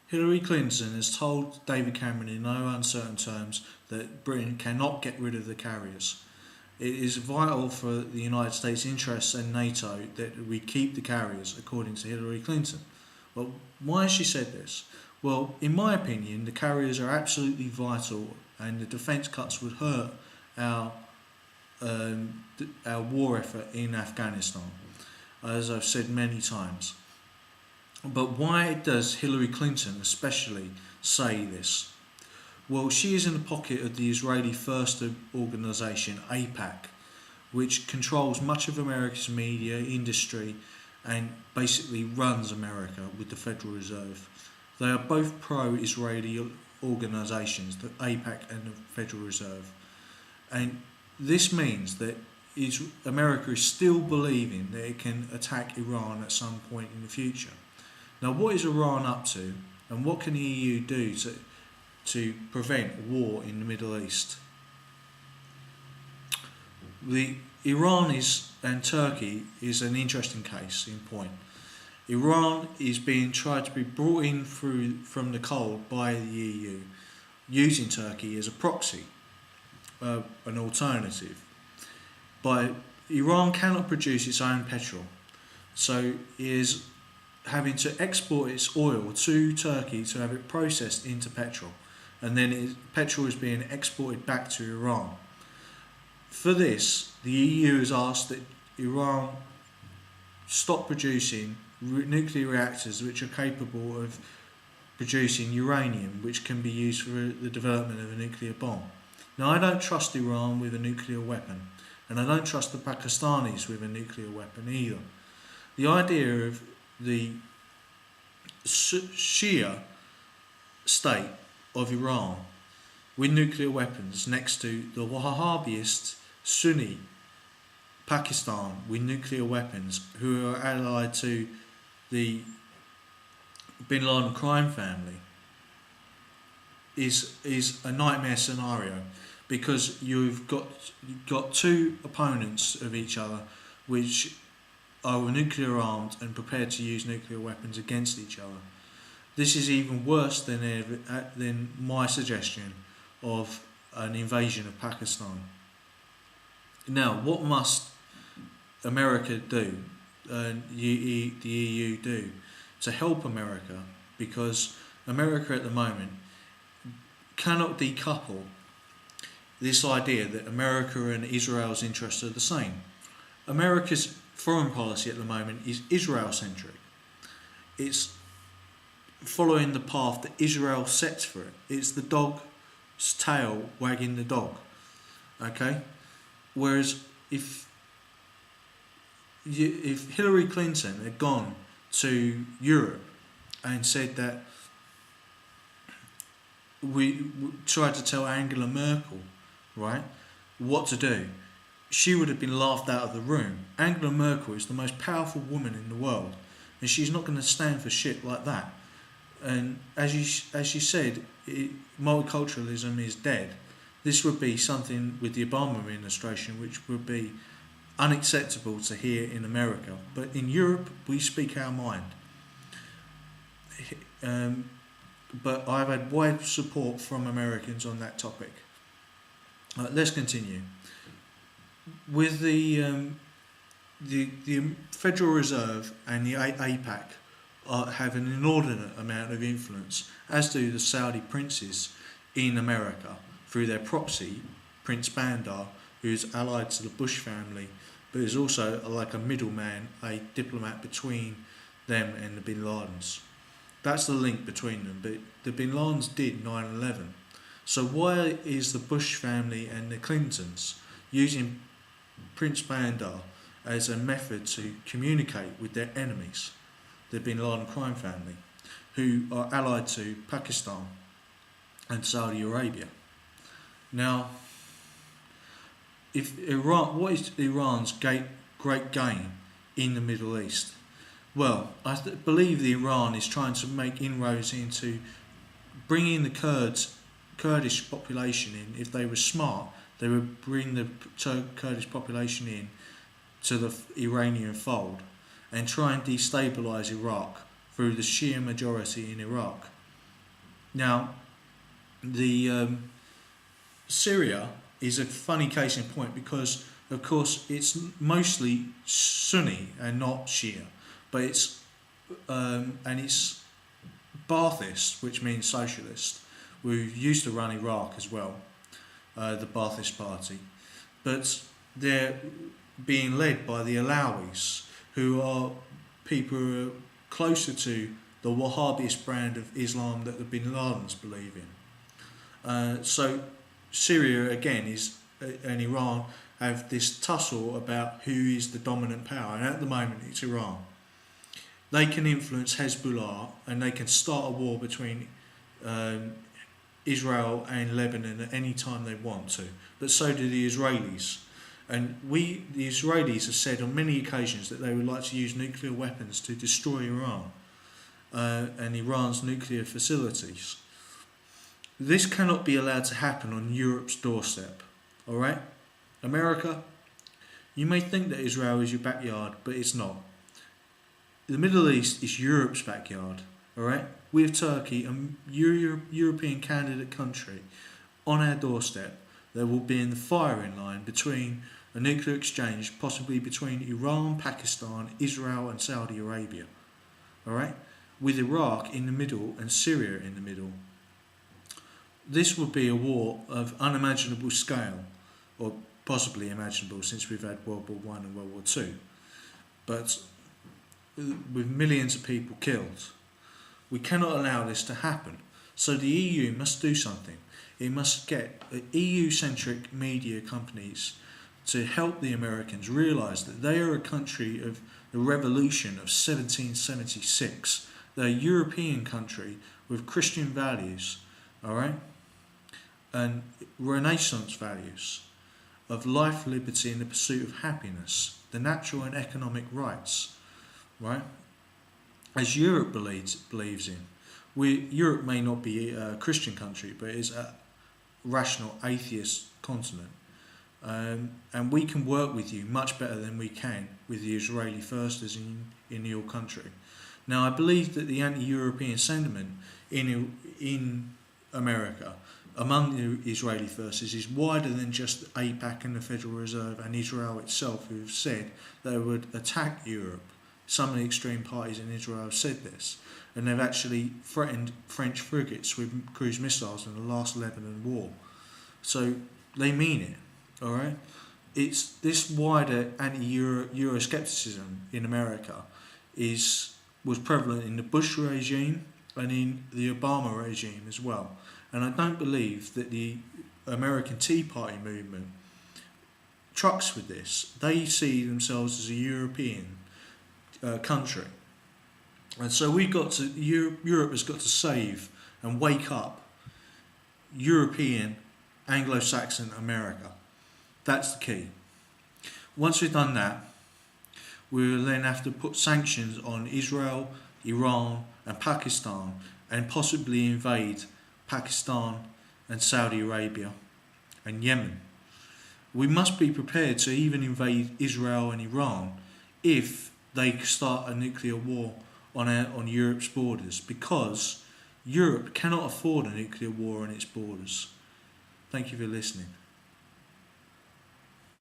Hillary Clinton has told David Cameron in no uncertain terms that Britain cannot get rid of the carriers. It is vital for the United States' interests and NATO that we keep the carriers, according to Hillary Clinton. Well, why has she said this? Well, in my opinion, the carriers are absolutely vital, and the defence cuts would hurt our our war effort in Afghanistan, as I've said many times. But why does Hillary Clinton especially say this? Well, she is in the pocket of the Israeli First Organisation, AIPAC, which controls much of America's media industry and basically runs America with the Federal Reserve. They are both pro-Israeli organisations, the AIPAC and the Federal Reserve. And this means that America is still believing that it can attack Iran at some point in the future. Now, what is Iran up to, and what can the EU do to prevent war in the Middle East? Iran and Turkey is an interesting case in point. Iran is being tried to be brought in from the cold by the EU, using Turkey as a proxy, an alternative. But Iran cannot produce its own petrol, so is having to export its oil to Turkey to have it processed into petrol, and then petrol is being exported back to Iran. For this, the EU has asked that Iran stop producing nuclear reactors which are capable of producing uranium, which can be used for the development of a nuclear bomb. Now, I don't trust Iran with a nuclear weapon, and I don't trust the Pakistanis with a nuclear weapon either. The idea of the Shia state of Iran with nuclear weapons next to the Wahhabist Sunni Pakistan with nuclear weapons, who are allied to the Bin Laden crime family, is a nightmare scenario, because you've got two opponents of each other which are nuclear armed and prepared to use nuclear weapons against each other. This is even worse than my suggestion of an invasion of Pakistan. Now, what must America do, and the EU do, to help America? Because America at the moment cannot decouple this idea that America and Israel's interests are the same. America's foreign policy at the moment is Israel-centric. It's following the path that Israel sets for it. It's the dog's tail wagging the dog. Okay? Whereas if Hillary Clinton had gone to Europe and said that we tried to tell Angela Merkel, right, what to do, she would have been laughed out of the room. Angela Merkel is the most powerful woman in the world, and she's not going to stand for shit like that. And as she said, multiculturalism is dead. This would be something with the Obama administration which would be unacceptable to hear in America. But in Europe, we speak our mind. But I've had wide support from Americans on that topic. Let's continue. With the Federal Reserve and the AIPAC have an inordinate amount of influence, as do the Saudi princes in America through their proxy, Prince Bandar, who is allied to the Bush family, but is also like a middleman, a diplomat between them and the Bin Ladens. That's the link between them. But the Bin Ladens did 9/11. So why is the Bush family and the Clintons using Prince Bandar as a method to communicate with their enemies, the Bin Laden crime family, who are allied to Pakistan and Saudi Arabia? Now, what is Iran's great game in the Middle East? Well, I believe that Iran is trying to make inroads into bringing the Kurdish population in. If they were smart, they would bring the Kurdish population in to the Iranian fold and try and destabilise Iraq through the Shia majority in Iraq. Now, the Syria is a funny case in point because, of course, it's mostly Sunni and not Shia, but it's Ba'athist, which means socialist, who used to run Iraq as well, the Ba'athist party, but they're being led by the Alawis, who are people who are closer to the Wahhabist brand of Islam that the Bin Ladens believe in. So Syria again and Iran have this tussle about who is the dominant power, and at the moment it's Iran. They can influence Hezbollah and they can start a war between Israel and Lebanon at any time they want to, but so do the Israelis. And the Israelis have said on many occasions that they would like to use nuclear weapons to destroy Iran and Iran's nuclear facilities. This cannot be allowed to happen on Europe's doorstep. All right, America, you may think that Israel is your backyard, but it's not. The Middle East is Europe's backyard. All right, we have Turkey, a European candidate country, on our doorstep that will be in the firing line between a nuclear exchange, possibly between Iran, Pakistan, Israel, and Saudi Arabia. All right, with Iraq in the middle and Syria in the middle. This would be a war of unimaginable scale, or possibly imaginable since we've had World War I and World War II, but with millions of people killed. We cannot allow this to happen. So the EU must do something. It must get EU-centric media companies to help the Americans realise that they are a country of the revolution of 1776. They're a European country with Christian values, all right, and Renaissance values of life, liberty, and the pursuit of happiness, the natural and economic rights, right? As Europe believes in. Europe may not be a Christian country, but it is a rational atheist continent. And we can work with you much better than we can with the Israeli firsters in your country. Now, I believe that the anti-European sentiment in America among the Israeli forces is wider than just AIPAC and the Federal Reserve and Israel itself, who have said they would attack Europe. Some of the extreme parties in Israel have said this, and they've actually threatened French frigates with cruise missiles in the last Lebanon war. So they mean it, all right? It's this wider anti-Euroscepticism in America was prevalent in the Bush regime and in the Obama regime as well. And I don't believe that the American Tea Party movement trucks with this. They see themselves as a European country. And so Europe has got to save and wake up European, Anglo-Saxon America. That's the key. Once we've done that, we will then have to put sanctions on Israel, Iran and Pakistan, and possibly invade Pakistan and Saudi Arabia and Yemen. We must be prepared to even invade Israel and Iran if they start a nuclear war on Europe's borders, because Europe cannot afford a nuclear war on its borders. Thank you for listening.